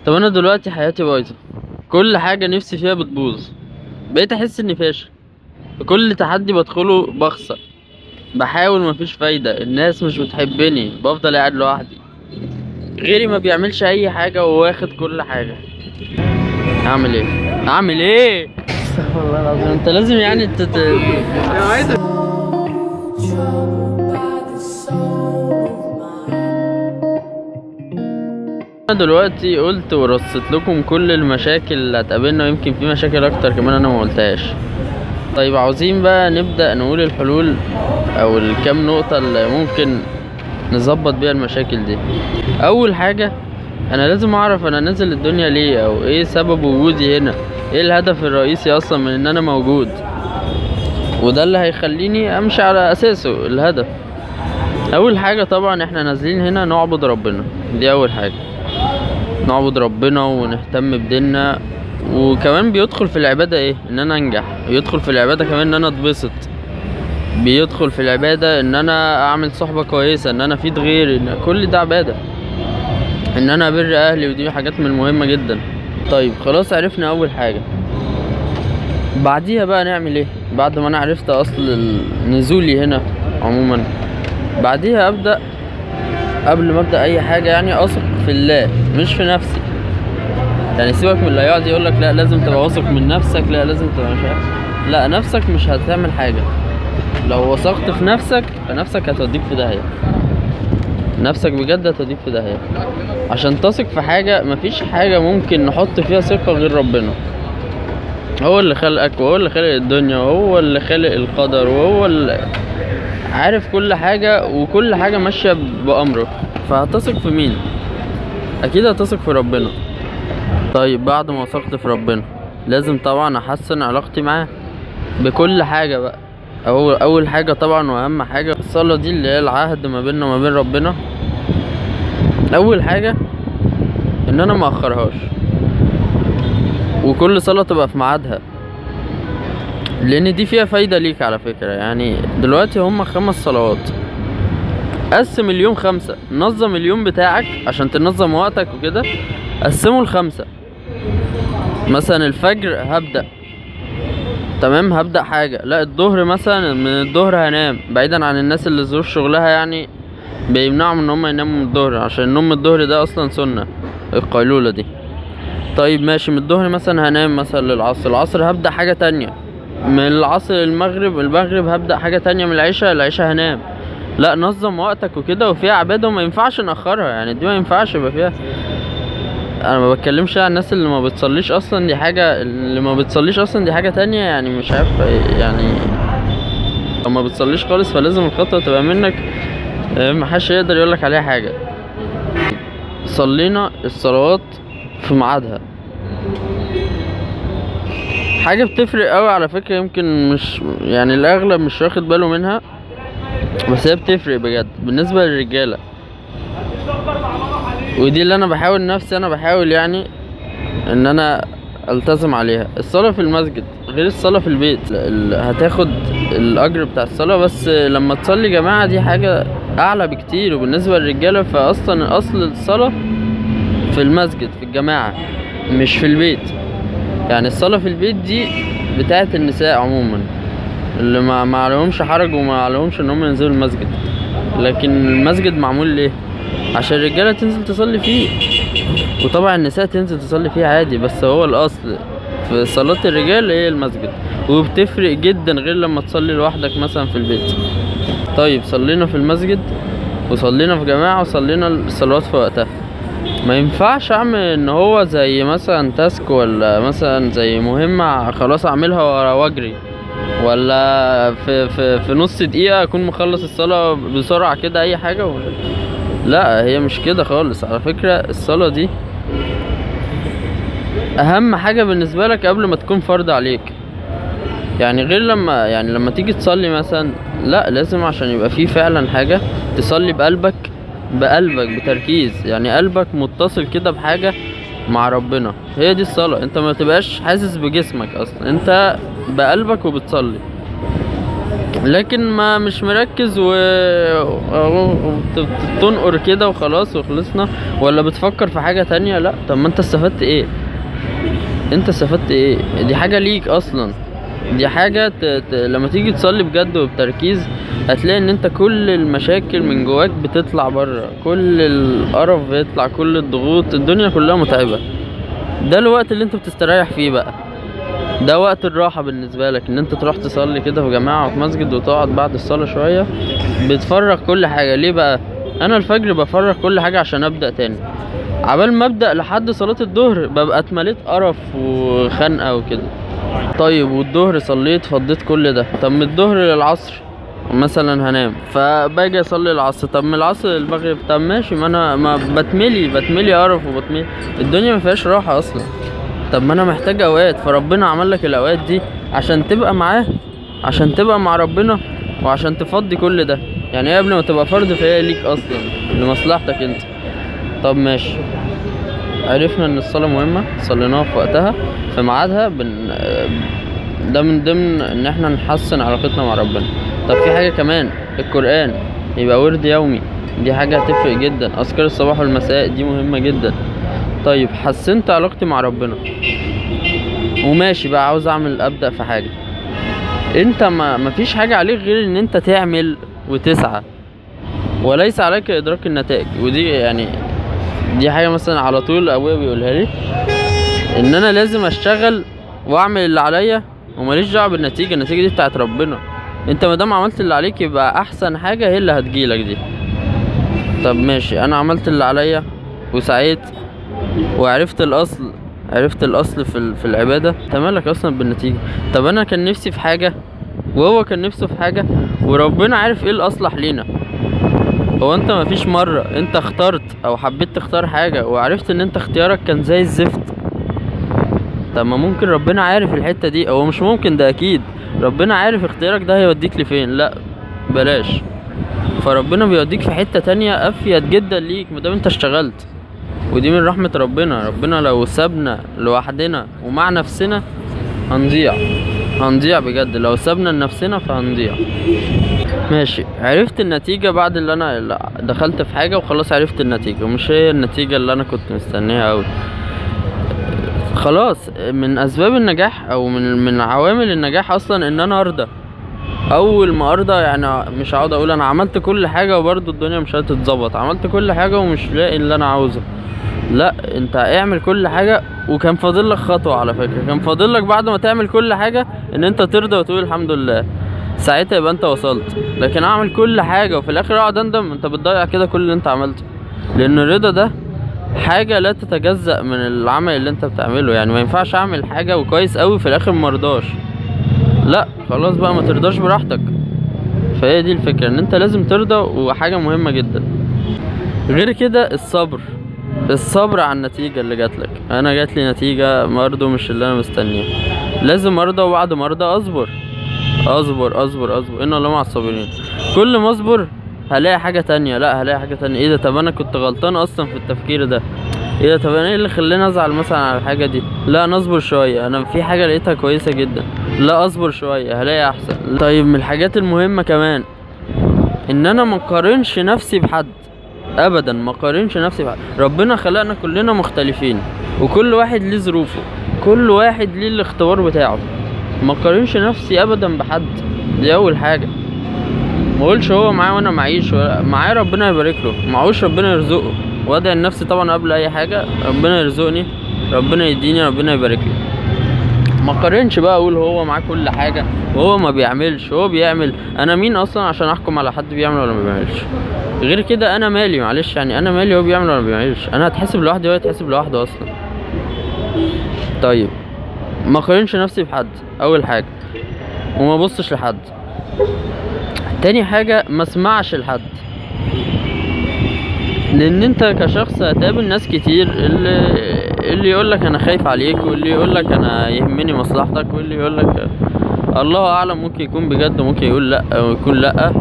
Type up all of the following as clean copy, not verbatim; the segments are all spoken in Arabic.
طب انا دلوقتي حياتي بايظه، كل حاجه نفسي فيها بتبوظ، بقيت احس اني فاشل في كل تحدي بدخله بخسر، بحاول مفيش فايده، الناس مش بتحبني، بفضل قاعد لوحدي، غيري ما بيعملش اي حاجه وواخد كل حاجه. اعمل ايه؟ اعمل ايه؟ استغفر الله العظيم، انت لازم يعني انا دلوقتي قلت ورصيت لكم كل المشاكل اللي هتقابلنا، ويمكن في مشاكل اكتر كمان انا ما قلتهاش. طيب عاوزين بقى نبدأ نقول الحلول او الكام نقطة اللي ممكن نظبط بيها المشاكل دي. اول حاجة، انا لازم اعرف انا نازل الدنيا ليه، او ايه سبب وجودي هنا، ايه الهدف الرئيسي اصلا من ان انا موجود، وده اللي هيخليني امشي على اساسه الهدف. اول حاجة طبعا احنا نازلين هنا نعبد ربنا، دي اول حاجة، نعبد ربنا ونهتم بديننا. وكمان بيدخل في العبادة ايه؟ ان انا انجح، يدخل في العبادة كمان ان انا اتبسط، بيدخل في العبادة ان انا اعمل صحبة كويسة، ان انا افيد غيري، ان كل ده عبادة، ان انا ابر اهلي، ودي حاجات من المهمة جدا. طيب خلاص عرفنا اول حاجة، بعديها بقى نعمل ايه؟ بعد ما انا عرفت اصل نزولي هنا عموما، بعديها ابدأ، قبل ما ابدأ اي حاجة يعني اثق في الله مش في نفسي. يعني سيبك من اللي هيقعد يقولك لا لازم تبقى واثق من نفسك، لا لازم تبقى مش عارف، لا نفسك مش هتعمل حاجة. لو وثقت في نفسك فنفسك هتوديك في داهية، نفسك بجد هتوديك في داهية. عشان تثق في حاجة، مفيش حاجة ممكن نحط فيها ثقة غير ربنا. هو اللي خلقك، وهو اللي خلق الدنيا، وهو اللي خلق القدر، وهو اللي عارف كل حاجة، وكل حاجة ماشية بأمره. فهتثق في مين؟ أكيد هتثق في ربنا. طيب بعد ما وثقت في ربنا، لازم طبعا احسن علاقتي معاه بكل حاجة بقى. اول حاجة طبعا واهم حاجة الصلاة، دي اللي هي العهد ما بيننا وما بين ربنا. اول حاجة ان انا ما اخرهاش، وكل صلاة تبقى في ميعادها، لان دي فيها فايدة ليك على فكرة. يعني دلوقتي هما 5 صلوات، قسم اليوم 5، نظم اليوم بتاعك عشان تنظم وقتك وكده، قسمه ل5. مثلا الفجر هبدأ تمام، هبدأ حاجة، لا الظهر مثلا من الظهر هنام، بعيدا عن الناس اللي ظروف شغلها يعني بيمنعهم ان هم يناموا من الظهر، عشان نوم الظهر ده اصلا سنة، القيلولة دي. طيب ماشي، من الظهر مثلا هنام مثلا للعصر، العصر هبدأ حاجة تانية، من العصر المغرب هبدأ حاجة تانية، من العشاء هنام. لا نظم وقتك وكده، وفيها عبادة وما ينفعش نأخرها، يعني دي ما ينفعش يبقى فيها. انا ما بتكلمش عن الناس اللي ما بتصليش اصلا، دي حاجة، اللي ما بتصليش اصلا دي حاجة تانية، يعني مش عارف يعني لو ما بتصليش خالص فلازم الخطوة تبقى منك، محدش يقدر يقولك عليها حاجة. صلينا الصلوات في ميعادها، حاجة بتفرق قوي على فكرة، يمكن مش يعني الاغلب مش واخد باله منها، بس هي بتفرق بجد بالنسبة للرجالة. ودي اللي انا بحاول يعني ان انا التزم عليها. الصلاة في المسجد غير الصلاة في البيت، هتاخد الاجر بتاع الصلاة، بس لما تصلي جماعة دي حاجة اعلى بكتير. وبالنسبة للرجالة فاصلا اصل الصلاة في المسجد في الجماعة مش في البيت. يعني الصلاة في البيت دي بتاعت النساء عموما، اللي ما عليهمش حرج وما عليهمش ان هم ينزلوا المسجد. لكن المسجد معمول ليه؟ عشان الرجالة تنزل تصلي فيه، وطبعا النساء تنزل تصلي فيه عادي، بس هو الاصل في صلاة الرجال هي المسجد، وبتفرق جدا غير لما تصلي لوحدك مثلا في البيت. طيب صلينا في المسجد وصلينا في جماعة وصلينا الصلوات في وقتها، ما ينفعش اعمل ان هو زي مثلا تاسك، ولا مثلا زي مهمة خلاص اعملها واجري، ولا في نص دقيقة اكون مخلص الصلاة بسرعة كده اي حاجة لا هي مش كده خالص على فكرة. الصلاة دي اهم حاجة بالنسبة لك قبل ما تكون فرض عليك. يعني غير لما تيجي تصلي مثلا، لا لازم عشان يبقى فيه فعلا حاجة تصلي بقلبك بتركيز، يعني قلبك متصل كده بحاجة مع ربنا، هي دي الصلاة. انت ما تبقاش حاسس بجسمك اصلا، انت بقلبك وبتصلي. لكن ما مش مركز تنقر كده وخلاص وخلصنا، ولا بتفكر في حاجة تانية. لا، طب ما انت استفدت ايه؟ انت استفدت ايه؟ دي حاجة ليك اصلا، دي حاجة لما تيجي تصلي بجد وبتركيز هتلاقي ان انت كل المشاكل من جواك بتطلع بره، كل القرف بيطلع، كل الضغوط، الدنيا كلها متعبة. ده الوقت اللي انت بتستريح فيه بقى، ده وقت الراحة بالنسبة لك، ان انت تروح تصلي كده في جماعة في مسجد وتقعد بعد الصلاة شوية بتفرغ كل حاجة. ليه بقى؟ انا الفجر بفرغ كل حاجة عشان ابدأ تاني. عبال ما ابدأ لحد صلاة الظهر ببقى اتمليت قرف وخنقة وكده. طيب والظهر صليت فضيت كل ده، طب من الظهر للعصر مثلا هنام، فباجي اصلي العصر، طب من العصر للمغرب، طب ماشي، ما انا ما بتملي قرف وبتملي الدنيا ما فيهاش راحة اصلا. طب ما انا محتاج اوقات، فربنا عمل لك الاوقات دي عشان تبقى معاه، عشان تبقى مع ربنا، وعشان تفضي كل ده. يعني هي قبل ما تبقى فرض فهي ليك اصلا لمصلحتك انت. طب ماشي، عرفنا ان الصلاة مهمة، صليناها في وقتها في ميعادها، ده من ضمن ان احنا نحسن علاقتنا مع ربنا. طب في حاجة كمان، القرآن يبقى ورد يومي، دي حاجة هتفرق جدا. اذكار الصباح والمساء دي مهمة جدا. طيب حسنت علاقتي مع ربنا وماشي بقى، عاوز ابدأ في حاجة، انت ما فيش حاجة عليك غير ان انت تعمل وتسعى، وليس عليك ادراك النتائج. ودي يعني دي حاجة مثلا على طول ابويا بيقولها لي، ان انا لازم اشتغل واعمل اللي عليا وماليش دعوه بالنتيجه، النتيجه دي بتاعت ربنا. انت ما دام عملت اللي عليك يبقى احسن حاجه هي اللي هتجيلك دي. طب ماشي، انا عملت اللي عليا وسعيت وعرفت الاصل، عرفت الاصل في العباده، انت مالك اصلا بالنتيجه؟ طب انا كان نفسي في حاجه وهو كان نفسه في حاجه، وربنا عارف ايه الاصلح لينا. هو انت مفيش مره انت اخترت او حبيت تختار حاجه وعرفت ان انت اختيارك كان زي الزفت؟ طب ما ممكن ربنا عارف الحتة دي، او مش ممكن، ده اكيد ربنا عارف اختيارك ده هيوديك لفين. لا بلاش، فربنا بيوديك في حتة تانية افيد جدا ليك مادام انت اشتغلت. ودي من رحمة ربنا. ربنا لو سابنا لوحدنا ومع نفسنا هنضيع بجد، لو سابنا لنفسنا فهنضيع. ماشي، عرفت النتيجة بعد اللي انا دخلت في حاجة وخلاص، عرفت النتيجة مش هي النتيجة اللي انا كنت مستنيها اوي، خلاص. من اسباب النجاح او من عوامل النجاح اصلا ان انا ارضى. اول ما ارضى يعني مش هقعد اقول انا عملت كل حاجه وبرضه الدنيا مش هتتظبط، عملت كل حاجه ومش لاقي اللي انا عاوزه. لا، انت اعمل كل حاجه، وكان فاضل لك خطوه على فكره، كان فاضل لك بعد ما تعمل كل حاجه ان انت ترضى وتقول الحمد لله، ساعتها يبقى انت وصلت. لكن اعمل كل حاجه وفي الاخر اقعد اندم، انت بتضيع كده كل اللي انت عملته. لان الرضا ده حاجة لا تتجزأ من العمل اللي انت بتعمله. يعني ما ينفعش اعمل حاجة وكويس قوي في الاخر مرضاش، لا خلاص بقى ما ترضاش براحتك. فهي دي الفكرة، ان انت لازم ترضى، وحاجة مهمة جدا. غير كده الصبر على النتيجة اللي جاتلك. انا جاتلي نتيجة برضه مش اللي انا مستنيها، لازم ارضى، وبعد ما ارضى اصبر اصبر اصبر اصبر، ان الله مع الصابرين. كل ما اصبر هلاقي حاجة تانية، لا هلاقي حاجة تانية. ايه ده؟ طب انا كنت غلطان اصلا في التفكير ده. ايه ده؟ طب انا ايه اللي خلاني ازعل مثلا على الحاجة دي؟ لا نصبر شوية، انا في حاجة لقيتها كويسة جدا، لا اصبر شوية هلاقي احسن. طيب من الحاجات المهمة كمان ان انا ما اقارنش نفسي بحد ابدا، ما اقارنش نفسي بحد. ربنا خلقنا كلنا مختلفين، وكل واحد ليه ظروفه، كل واحد ليه الاختبار بتاعه. ما اقارنش نفسي ابدا بحد، دي اول حاجة. ما اقولش هو معاه وانا معيش، معاه ربنا يبارك له، معهوش ربنا يرزقه. وادعي لنفسي طبعا قبل اي حاجه، ربنا يرزقني، ربنا يديني، ربنا يبارك لي. ما قارنش بقى اقول هو معاه كل حاجه وهو ما بيعملش، هو بيعمل. انا مين اصلا عشان احكم على حد بيعمل ولا ما بيعملش؟ غير كده انا مالي؟ معلش يعني انا مالي هو بيعمل ولا ما بيعملش؟ انا هتحسب لوحدي وهو يتحسب لوحده اصلا. طيب ما قارنش نفسي بحد اول حاجه، وما بصش لحد. تاني حاجة ما اسمعش لحد، لان انت كشخص هتقابل ناس كتير اللي يقولك انا خايف عليك، واللي يقولك انا يهمني مصلحتك، واللي يقولك الله اعلم، ممكن يكون بجد وممكن يقول لا ويكون لا،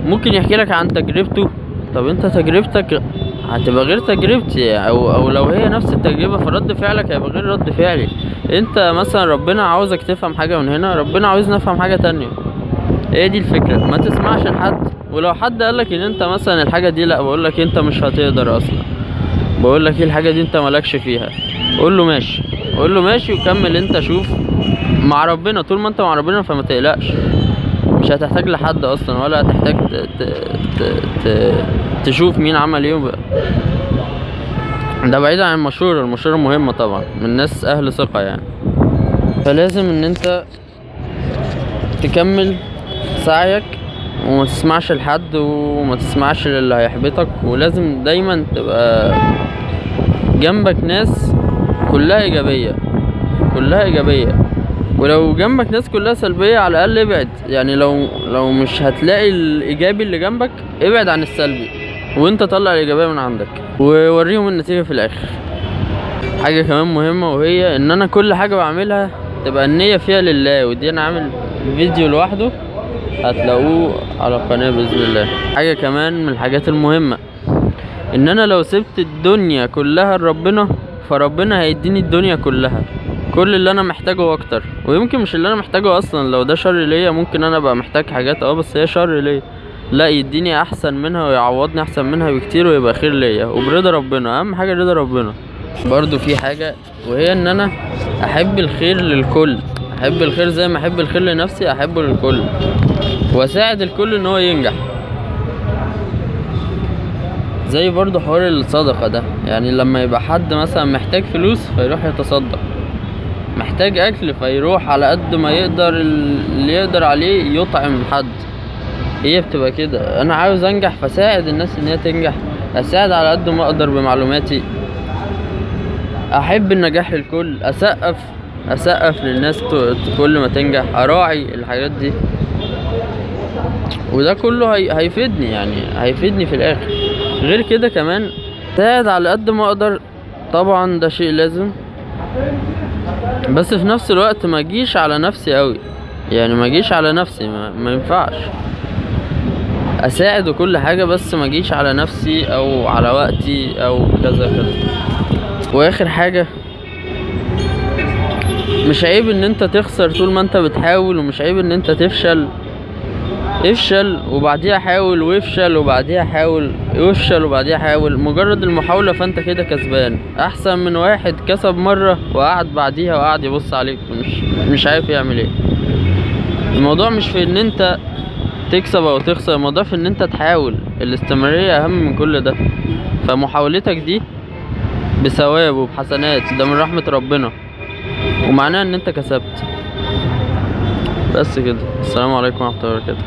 ممكن يحكي لك عن تجربته. طب انت تجربتك هتبقى غير تجربتي، او لو هي نفس التجربة فرد فعلك هيبقى غير رد فعلي. انت مثلا ربنا عاوزك تفهم حاجة من هنا، ربنا عاوزني افهم حاجة تانية. هي دي الفكرة، ما تسمعش لحد. ولو حد قالك ان انت مثلا الحاجة دي لا، بقولك انت مش هتقدر اصلا، بقولك ايه الحاجة دي انت مالكش فيها، قول له ماشي، قول له ماشي وكمل انت. شوف مع ربنا، طول ما انت مع ربنا فما تقلقش، مش هتحتاج لحد اصلا، ولا هتحتاج تشوف مين عمل ايه ده بعيد عن المشورة. المشورة مهمة طبعا من ناس اهل ثقة يعني. فلازم ان انت تكمل سعيك وما تسمعش لحد وما تسمعش للي هيحبطك، ولازم دايما تبقى جنبك ناس كلها ايجابية، كلها ايجابية. ولو جنبك ناس كلها سلبية على الاقل ابعد يعني. لو مش هتلاقي الايجابي اللي جنبك، ابعد عن السلبي وانت طلع الايجابية من عندك ووريهم النتيجة في الاخر. حاجة كمان مهمة، وهي ان انا كل حاجة بعملها تبقى النية فيها لله، ودي انا عامل فيديو لوحده هتلاقوه على القناة بإذن الله. حاجة كمان من الحاجات المهمة، ان انا لو سبت الدنيا كلها لربنا فربنا هيديني الدنيا كلها، كل اللي انا محتاجه واكتر. ويمكن مش اللي انا محتاجه اصلا، لو ده شر ليا ممكن انا ابقى محتاج حاجات بس هي شر ليا، لا يديني احسن منها ويعوضني احسن منها بكتير ويبقى خير ليا، وبرضا ربنا. اهم حاجة رضا ربنا. برضو في حاجة، وهي ان انا احب الخير للكل، احب الخير زي ما احب الخير لنفسي احبه للكل، واساعد الكل ان هو ينجح. زي برضو حوار الصدقة ده، يعني لما يبقى حد مثلا محتاج فلوس فيروح يتصدق، محتاج اكل فيروح على قد ما يقدر اللي يقدر عليه يطعم حد. هي بتبقى كده، انا عاوز انجح فساعد الناس ان هي تنجح، اساعد على قد ما اقدر بمعلوماتي، احب النجاح للكل، اسقف للناس كل ما تنجح، اراعي الحاجات دي. وده كله هيفيدني يعني، هيفيدني في الاخر. غير كده كمان ساعد على قد ما اقدر، طبعا ده شيء لازم، بس في نفس الوقت ما اجيش على نفسي قوي يعني، ما اجيش على نفسي، ما ينفعش اساعد وكل حاجة بس ما اجيش على نفسي او على وقتي او كذا كذا. واخر حاجة، مش عيب ان انت تخسر طول ما انت بتحاول، ومش عيب ان انت تفشل. افشل وبعديها حاول، وافشل وبعديها حاول، وافشل وبعديها حاول. مجرد المحاولة فانت كده كسبان، احسن من واحد كسب مرة وقعد بعديها وقعد يبص عليك مش عارف يعمل ايه. الموضوع مش في ان انت تكسب او تخسر، الموضوع في ان انت تحاول. الاستمرارية اهم من كل ده. فمحاولتك دي بثواب وبحسنات، ده من رحمة ربنا، ومعناه ان انت كسبت. بس كده، السلام عليكم ورحمة الله وبركاته.